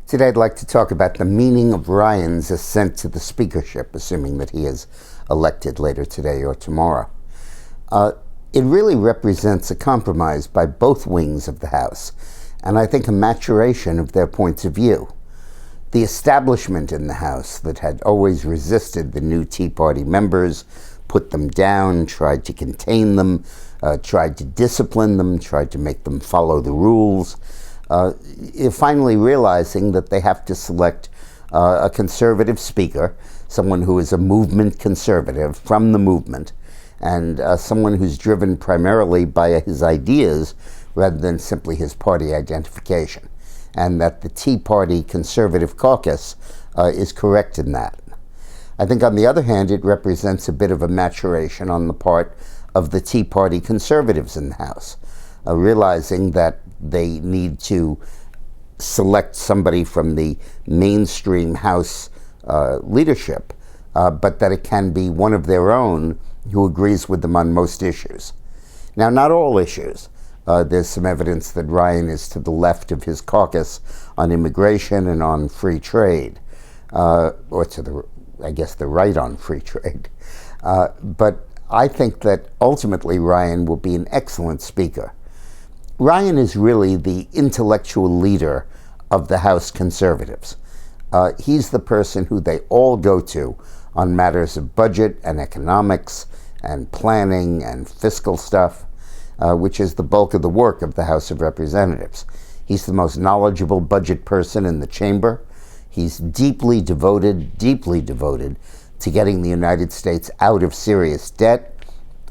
Today I'd like to talk about the meaning of Ryan's ascent to the speakership, assuming that he is elected later today or tomorrow. It really represents a compromise by both wings of the House, and I think a maturation of their points of view. The establishment in the House that had always resisted the new Tea Party members, put them down, tried to contain them, tried to discipline them, tried to make them follow the rules, finally realizing that they have to select a conservative speaker, someone who is a movement conservative from the movement, and someone who's driven primarily by his ideas rather than simply his party identification, and that the Tea Party Conservative Caucus is correct in that. I think, on the other hand, it represents a bit of a maturation on the part of the Tea Party conservatives in the House, realizing that they need to select somebody from the mainstream House leadership, but that it can be one of their own who agrees with them on most issues. Now, not all issues. There's some evidence that Ryan is to the left of his caucus on immigration and on free trade, or to the, I guess, the right on free trade. But I think that ultimately Ryan will be an excellent speaker. Ryan is really the intellectual leader of the House conservatives. He's the person who they all go to on matters of budget and economics and planning and fiscal stuff, which is the bulk of the work of the House of Representatives. He's the most knowledgeable budget person in the chamber. He's deeply devoted to getting the United States out of serious debt.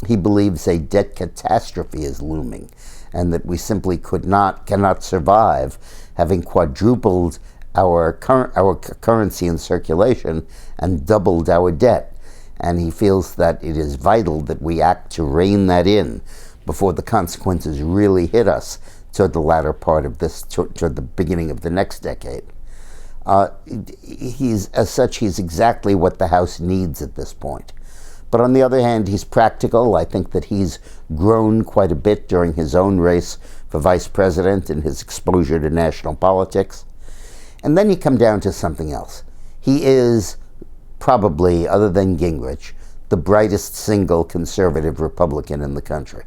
He believes a debt catastrophe is looming, and that we simply cannot survive having quadrupled our currency in circulation and doubled our debt. And he feels that it is vital that we act to rein that in before the consequences really hit us toward the latter part of this, toward the beginning of the next decade. He's exactly what the House needs at this point. But on the other hand, he's practical. I think that he's grown quite a bit during his own race for vice president and his exposure to national politics. And then you come down to something else. He is probably, other than Gingrich, the brightest single conservative Republican in the country.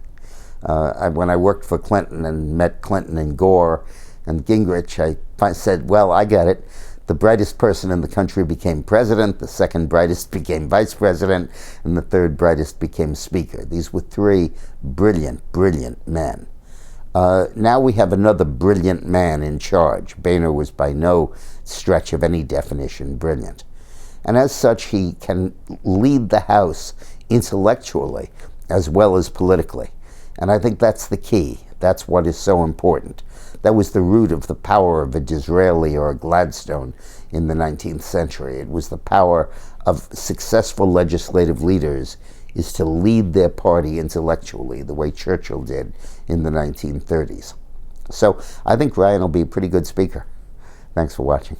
When I worked for Clinton and met Clinton and Gore and Gingrich, I said, well, I get it. The brightest person in the country became president, the second brightest became vice president, and the third brightest became speaker. These were three brilliant men. Now we have another brilliant man in charge. Boehner was by no stretch of any definition brilliant. And as such, he can lead the House intellectually as well as politically. And I think that's the key. That's what is so important. That was the root of the power of a Disraeli or a Gladstone in the 19th century. It was the power of successful legislative leaders is to lead their party intellectually, the way Churchill did in the 1930s. So I think Ryan will be a pretty good speaker. Thanks for watching.